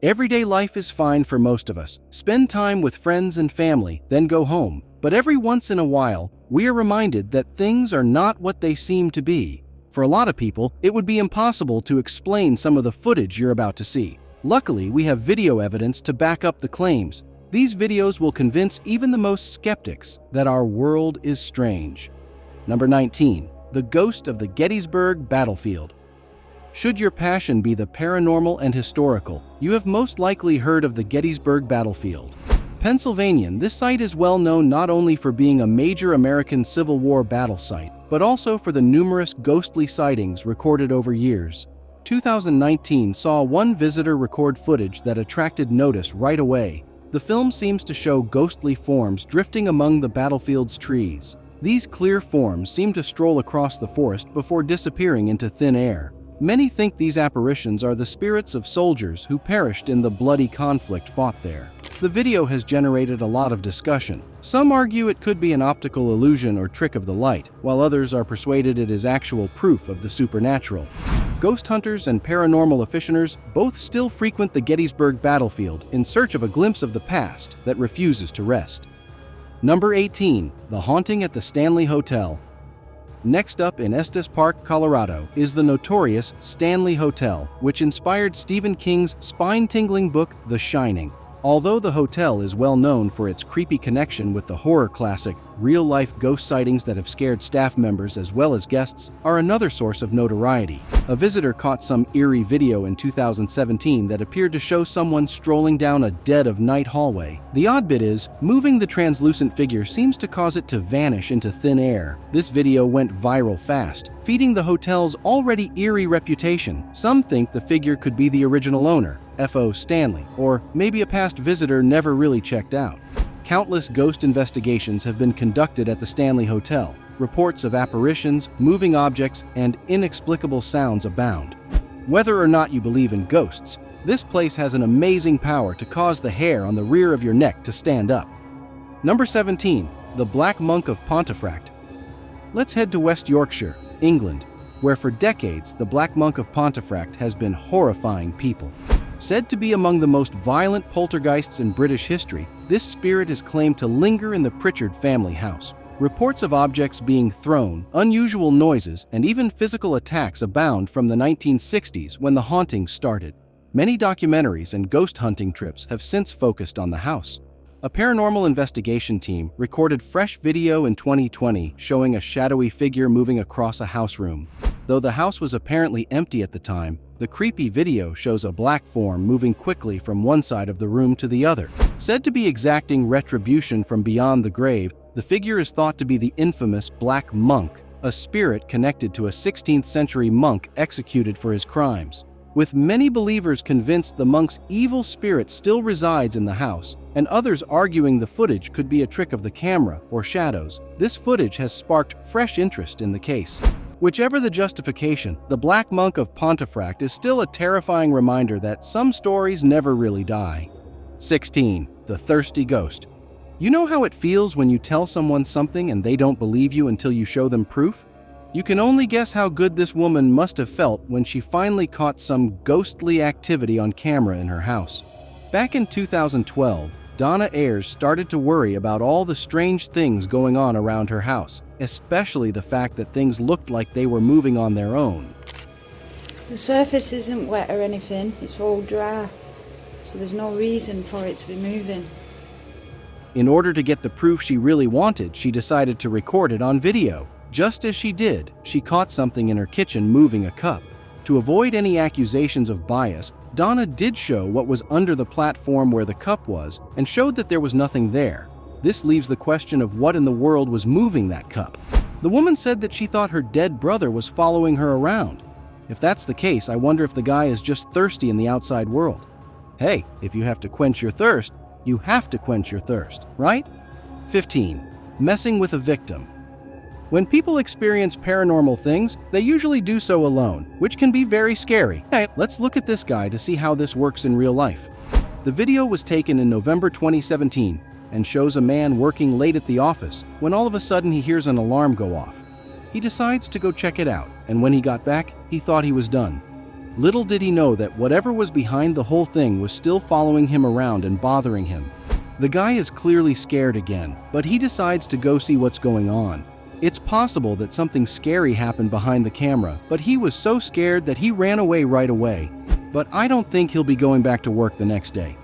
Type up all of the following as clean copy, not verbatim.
Everyday life is fine for most of us. Spend time with friends and family, then go home. But every once in a while, we are reminded that things are not what they seem to be. For a lot of people, it would be impossible to explain some of the footage you're about to see. Luckily, we have video evidence to back up the claims. These videos will convince even the most skeptics that our world is strange. Number 19. The Ghost of the Gettysburg Battlefield. Should your passion be the paranormal and historical, you have most likely heard of the Gettysburg Battlefield. Pennsylvania, this site is well known not only for being a major American Civil War battle site, but also for the numerous ghostly sightings recorded over years. 2019 saw one visitor record footage that attracted notice right away. The film seems to show ghostly forms drifting among the battlefield's trees. These clear forms seem to stroll across the forest before disappearing into thin air. Many think these apparitions are the spirits of soldiers who perished in the bloody conflict fought there. The video has generated a lot of discussion. Some argue it could be an optical illusion or trick of the light, while others are persuaded it is actual proof of the supernatural. Ghost hunters and paranormal aficionados both still frequent the Gettysburg battlefield in search of a glimpse of the past that refuses to rest. Number 18. The Haunting at the Stanley Hotel. Next up in Estes Park, Colorado, is the notorious Stanley Hotel, which inspired Stephen King's spine-tingling book, The Shining. Although the hotel is well known for its creepy connection with the horror classic, real-life ghost sightings that have scared staff members as well as guests are another source of notoriety. A visitor caught some eerie video in 2017 that appeared to show someone strolling down a dead-of-night hallway. The odd bit is, moving the translucent figure seems to cause it to vanish into thin air. This video went viral fast, feeding the hotel's already eerie reputation. Some think the figure could be the original owner, F.O. Stanley, or maybe a past visitor never really checked out. Countless ghost investigations have been conducted at the Stanley Hotel. Reports of apparitions, moving objects, and inexplicable sounds abound. Whether or not you believe in ghosts, this place has an amazing power to cause the hair on the rear of your neck to stand up. Number 17. The Black Monk of Pontefract. Let's head to West Yorkshire, England, where for decades the Black Monk of Pontefract has been horrifying people. Said to be among the most violent poltergeists in British history, this spirit is claimed to linger in the Pritchard family house. Reports of objects being thrown, unusual noises, and even physical attacks abound from the 1960s when the hauntings started. Many documentaries and ghost hunting trips have since focused on the house. A paranormal investigation team recorded fresh video in 2020 showing a shadowy figure moving across a house room. Though the house was apparently empty at the time, the creepy video shows a black form moving quickly from one side of the room to the other. Said to be exacting retribution from beyond the grave, the figure is thought to be the infamous Black Monk, a spirit connected to a 16th century monk executed for his crimes. With many believers convinced the monk's evil spirit still resides in the house, and others arguing the footage could be a trick of the camera or shadows, this footage has sparked fresh interest in the case. Whichever the justification, the Black Monk of Pontefract is still a terrifying reminder that some stories never really die. 16. The Thirsty Ghost. You know how it feels when you tell someone something and they don't believe you until you show them proof? You can only guess how good this woman must have felt when she finally caught some ghostly activity on camera in her house. Back in 2012, Donna Ayers started to worry about all the strange things going on around her house, especially the fact that things looked like they were moving on their own. The surface isn't wet or anything, it's all dry, so there's no reason for it to be moving. In order to get the proof she really wanted, she decided to record it on video. Just as she did, she caught something in her kitchen moving a cup. To avoid any accusations of bias, Donna did show what was under the platform where the cup was and showed that there was nothing there. This leaves the question of what in the world was moving that cup. The woman said that she thought her dead brother was following her around. If that's the case, I wonder if the guy is just thirsty in the outside world. Hey, if you have to quench your thirst, you have to quench your thirst, right? 15. Messing with a victim. When people experience paranormal things, they usually do so alone, which can be very scary. Hey, let's look at this guy to see how this works in real life. The video was taken in November 2017 and shows a man working late at the office when all of a sudden he hears an alarm go off. He decides to go check it out, and when he got back, he thought he was done. Little did he know that whatever was behind the whole thing was still following him around and bothering him. The guy is clearly scared again, but he decides to go see what's going on. It's possible that something scary happened behind the camera, but he was so scared that he ran away right away. But I don't think he'll be going back to work the next day.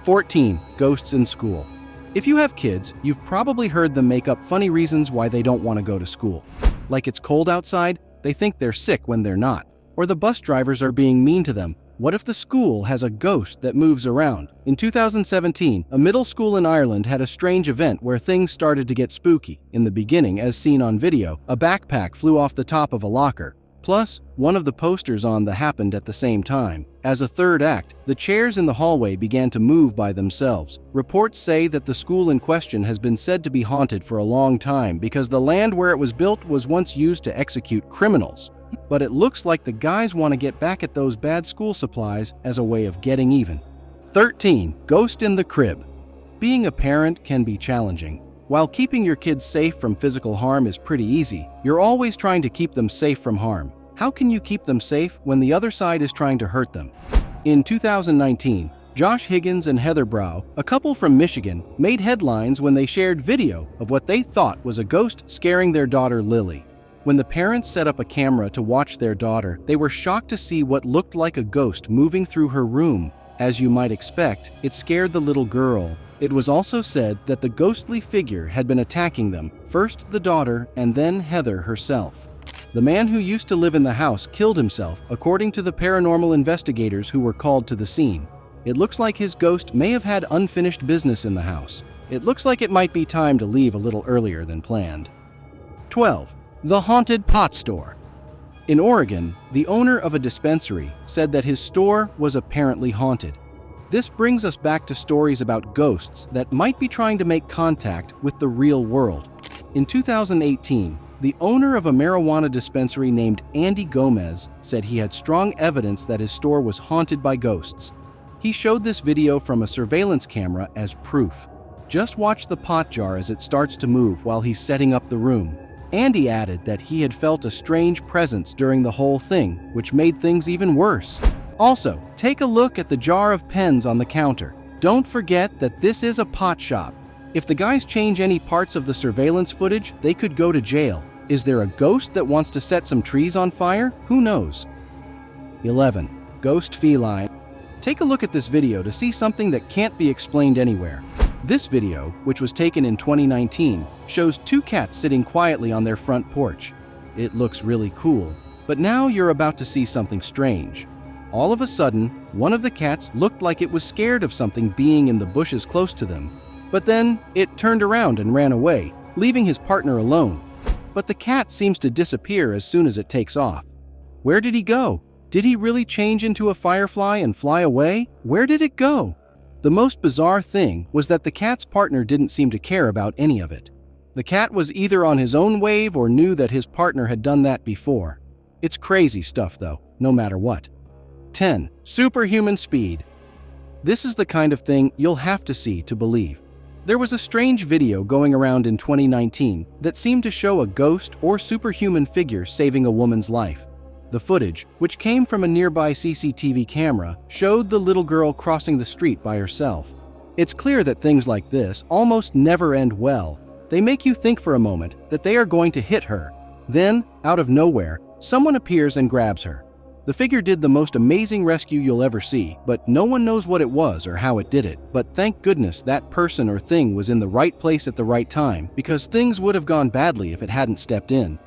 14. Ghosts in school. If you have kids, you've probably heard them make up funny reasons why they don't want to go to school. Like it's cold outside, they think they're sick when they're not. Or the bus drivers are being mean to them. What if the school has a ghost that moves around? In 2017, a middle school in Ireland had a strange event where things started to get spooky. In the beginning, as seen on video, a backpack flew off the top of a locker. Plus, one of the posters on the happened at the same time. As a third act, the chairs in the hallway began to move by themselves. Reports say that the school in question has been said to be haunted for a long time because the land where it was built was once used to execute criminals. But it looks like the guys want to get back at those bad school supplies as a way of getting even. 13. Ghost in the crib. Being a parent can be challenging. While keeping your kids safe from physical harm is pretty easy, you're always trying to keep them safe from harm. How can you keep them safe when the other side is trying to hurt them? In 2019, Josh Higgins and Heather Brow, a couple from Michigan, made headlines when they shared video of what they thought was a ghost scaring their daughter Lily. When the parents set up a camera to watch their daughter, they were shocked to see what looked like a ghost moving through her room. As you might expect, it scared the little girl. It was also said that the ghostly figure had been attacking them, first the daughter and then Heather herself. The man who used to live in the house killed himself, according to the paranormal investigators who were called to the scene. It looks like his ghost may have had unfinished business in the house. It looks like it might be time to leave a little earlier than planned. 12. The Haunted Pot Store. In Oregon, the owner of a dispensary said that his store was apparently haunted. This brings us back to stories about ghosts that might be trying to make contact with the real world. In 2018, the owner of a marijuana dispensary named Andy Gomez said he had strong evidence that his store was haunted by ghosts. He showed this video from a surveillance camera as proof. Just watch the pot jar as it starts to move while he's setting up the room. Andy added that he had felt a strange presence during the whole thing, which made things even worse. Also, take a look at the jar of pens on the counter. Don't forget that this is a pot shop. If the guys change any parts of the surveillance footage, they could go to jail. Is there a ghost that wants to set some trees on fire? Who knows? 11. Ghost Feline. Take a look at this video to see something that can't be explained anywhere. This video, which was taken in 2019, shows two cats sitting quietly on their front porch. It looks really cool, but now you're about to see something strange. All of a sudden, one of the cats looked like it was scared of something being in the bushes close to them. But then, it turned around and ran away, leaving his partner alone. But the cat seems to disappear as soon as it takes off. Where did he go? Did he really change into a firefly and fly away? Where did it go? The most bizarre thing was that the cat's partner didn't seem to care about any of it. The cat was either on his own wave or knew that his partner had done that before. It's crazy stuff though, no matter what. 10. Superhuman Speed. This is the kind of thing you'll have to see to believe. There was a strange video going around in 2019 that seemed to show a ghost or superhuman figure saving a woman's life. The footage, which came from a nearby CCTV camera, showed the little girl crossing the street by herself. It's clear that things like this almost never end well. They make you think for a moment that they are going to hit her. Then, out of nowhere, someone appears and grabs her. The figure did the most amazing rescue you'll ever see, but no one knows what it was or how it did it. But thank goodness that person or thing was in the right place at the right time, because things would have gone badly if it hadn't stepped in.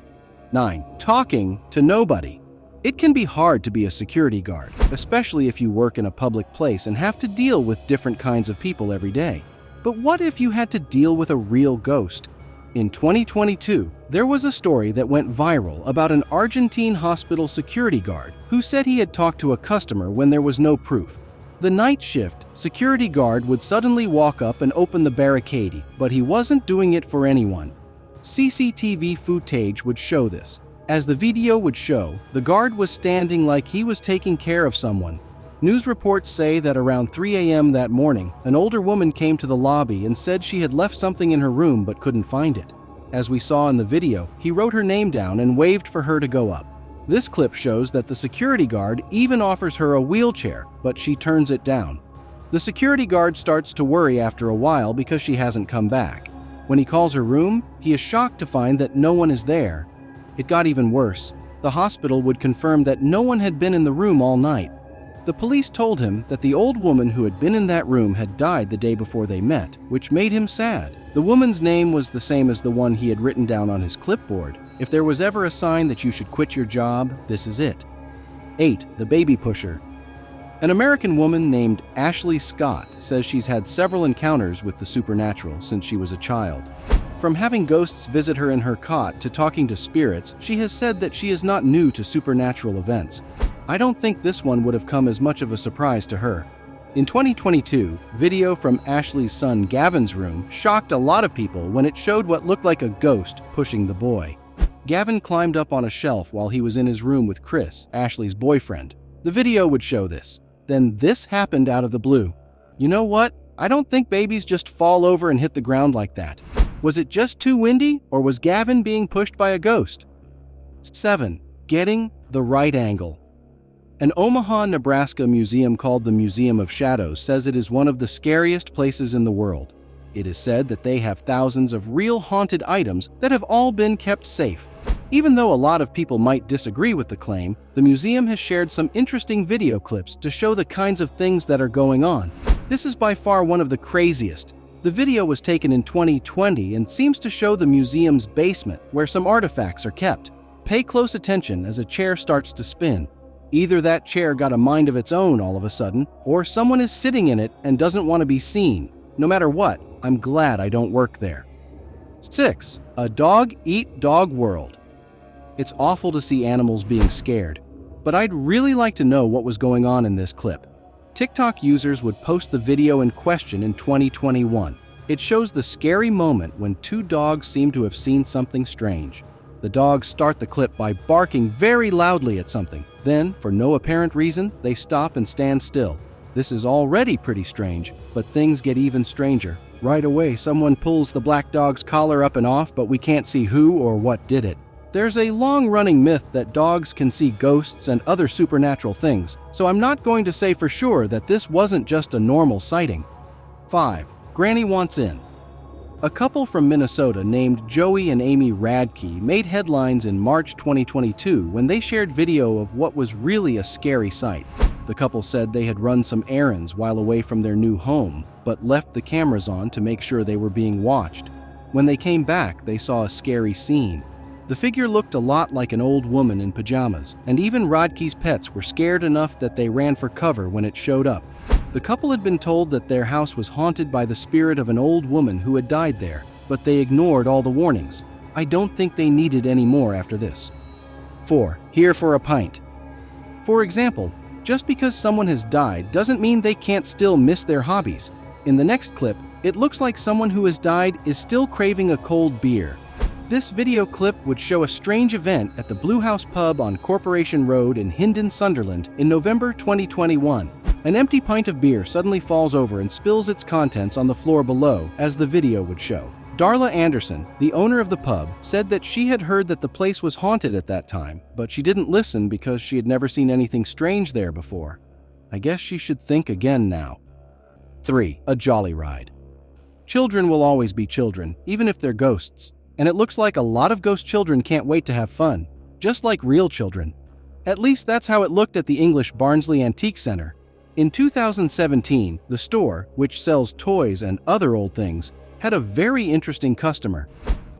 9. Talking to nobody. It can be hard to be a security guard, especially if you work in a public place and have to deal with different kinds of people every day. But what if you had to deal with a real ghost? In 2022, there was a story that went viral about an Argentine hospital security guard who said he had talked to a customer when there was no proof. The night shift security guard would suddenly walk up and open the barricade, but he wasn't doing it for anyone. CCTV footage would show this. As the video would show, the guard was standing like he was taking care of someone. News reports say that around 3 a.m. that morning, an older woman came to the lobby and said she had left something in her room but couldn't find it. As we saw in the video, he wrote her name down and waved for her to go up. This clip shows that the security guard even offers her a wheelchair, but she turns it down. The security guard starts to worry after a while because she hasn't come back. When he calls her room, he is shocked to find that no one is there. It got even worse. The hospital would confirm that no one had been in the room all night. The police told him that the old woman who had been in that room had died the day before they met, which made him sad. The woman's name was the same as the one he had written down on his clipboard. If there was ever a sign that you should quit your job, this is it. 8. The baby pusher. An American woman named Ashley Scott says she's had several encounters with the supernatural since she was a child. From having ghosts visit her in her cot to talking to spirits, she has said that she is not new to supernatural events. I don't think this one would have come as much of a surprise to her. In 2022, video from Ashley's son Gavin's room shocked a lot of people when it showed what looked like a ghost pushing the boy. Gavin climbed up on a shelf while he was in his room with Chris, Ashley's boyfriend. The video would show this. Then this happened out of the blue. You know what? I don't think babies just fall over and hit the ground like that. Was it just too windy, or was Gavin being pushed by a ghost? 7. Getting the right angle. An Omaha, Nebraska museum called the Museum of Shadows says it is one of the scariest places in the world. It is said that they have thousands of real haunted items that have all been kept safe. Even though a lot of people might disagree with the claim, the museum has shared some interesting video clips to show the kinds of things that are going on. This is by far one of the craziest. The video was taken in 2020 and seems to show the museum's basement where some artifacts are kept. Pay close attention as a chair starts to spin. Either that chair got a mind of its own all of a sudden, or someone is sitting in it and doesn't want to be seen. No matter what, I'm glad I don't work there. 6. A dog-eat-dog world. It's awful to see animals being scared, but I'd really like to know what was going on in this clip. TikTok users would post the video in question in 2021. It shows the scary moment when two dogs seem to have seen something strange. The dogs start the clip by barking very loudly at something. Then, for no apparent reason, they stop and stand still. This is already pretty strange, but things get even stranger. Right away, someone pulls the black dog's collar up and off, but we can't see who or what did it. There's a long-running myth that dogs can see ghosts and other supernatural things, so I'm not going to say for sure that this wasn't just a normal sighting. 5. Granny Wants In. A couple from Minnesota named Joey and Amy Radke made headlines in March 2022 when they shared video of what was really a scary sight. The couple said they had run some errands while away from their new home, but left the cameras on to make sure they were being watched. When they came back, they saw a scary scene. The figure looked a lot like an old woman in pajamas, and even Radke's pets were scared enough that they ran for cover when it showed up. The couple had been told that their house was haunted by the spirit of an old woman who had died there, but they ignored all the warnings. I don't think they needed any more after this. 4. Here for a pint. For example, just because someone has died doesn't mean they can't still miss their hobbies. In the next clip, it looks like someone who has died is still craving a cold beer. This video clip would show a strange event at the Blue House Pub on Corporation Road in Hindon, Sunderland in November 2021. An empty pint of beer suddenly falls over and spills its contents on the floor below, as the video would show. Darla Anderson, the owner of the pub, said that she had heard that the place was haunted at that time, but she didn't listen because she had never seen anything strange there before. I guess she should think again now. 3. A jolly ride. Children will always be children, even if they're ghosts. And it looks like a lot of ghost children can't wait to have fun, just like real children. At least that's how it looked at the English Barnsley Antique Center. In 2017, the store, which sells toys and other old things, had a very interesting customer.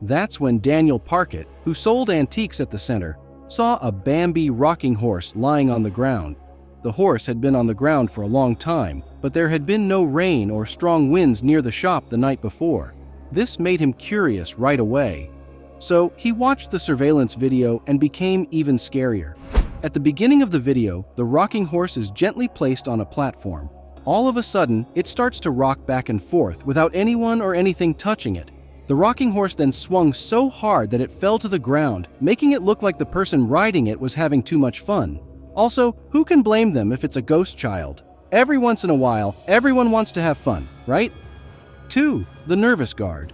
That's when Daniel Parkett, who sold antiques at the center, saw a Bambi rocking horse lying on the ground. The horse had been on the ground for a long time, but there had been no rain or strong winds near the shop the night before. This made him curious right away. So he watched the surveillance video and became even scarier. At the beginning of the video, the rocking horse is gently placed on a platform. All of a sudden, it starts to rock back and forth without anyone or anything touching it. The rocking horse then swung so hard that it fell to the ground, making it look like the person riding it was having too much fun. Also, who can blame them if it's a ghost child? Every once in a while, everyone wants to have fun, right? 2. The nervous guard.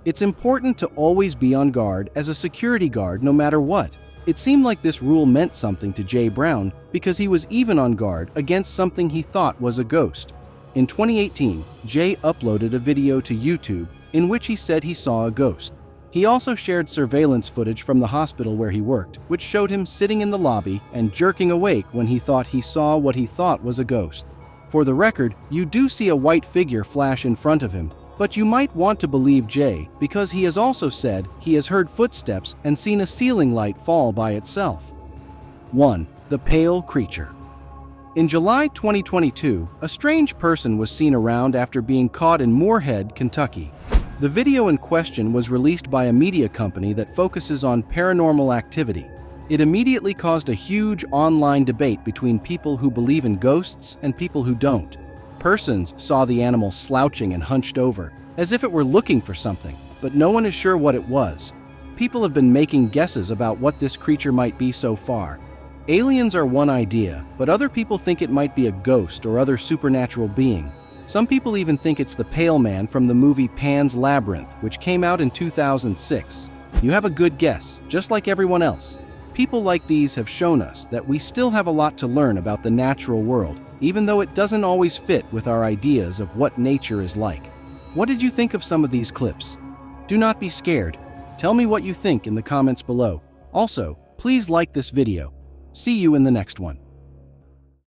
It's important to always be on guard as a security guard no matter what. It seemed like this rule meant something to Jay Brown because he was even on guard against something he thought was a ghost. In 2018, Jay uploaded a video to YouTube in which he said he saw a ghost. He also shared surveillance footage from the hospital where he worked, which showed him sitting in the lobby and jerking awake when he thought he saw what he thought was a ghost. For the record, you do see a white figure flash in front of him, but you might want to believe Jay because he has also said he has heard footsteps and seen a ceiling light fall by itself. 1. The Pale Creature. In July 2022, a strange person was seen around after being caught in Moorhead, Kentucky. The video in question was released by a media company that focuses on paranormal activity. It immediately caused a huge online debate between people who believe in ghosts and people who don't. Persons saw the animal slouching and hunched over, as if it were looking for something, but no one is sure what it was. People have been making guesses about what this creature might be so far. Aliens are one idea, but other people think it might be a ghost or other supernatural being. Some people even think it's the Pale Man from the movie Pan's Labyrinth, which came out in 2006. You have a good guess, just like everyone else. People like these have shown us that we still have a lot to learn about the natural world, even though it doesn't always fit with our ideas of what nature is like. What did you think of some of these clips? Do not be scared. Tell me what you think in the comments below. Also, please like this video. See you in the next one.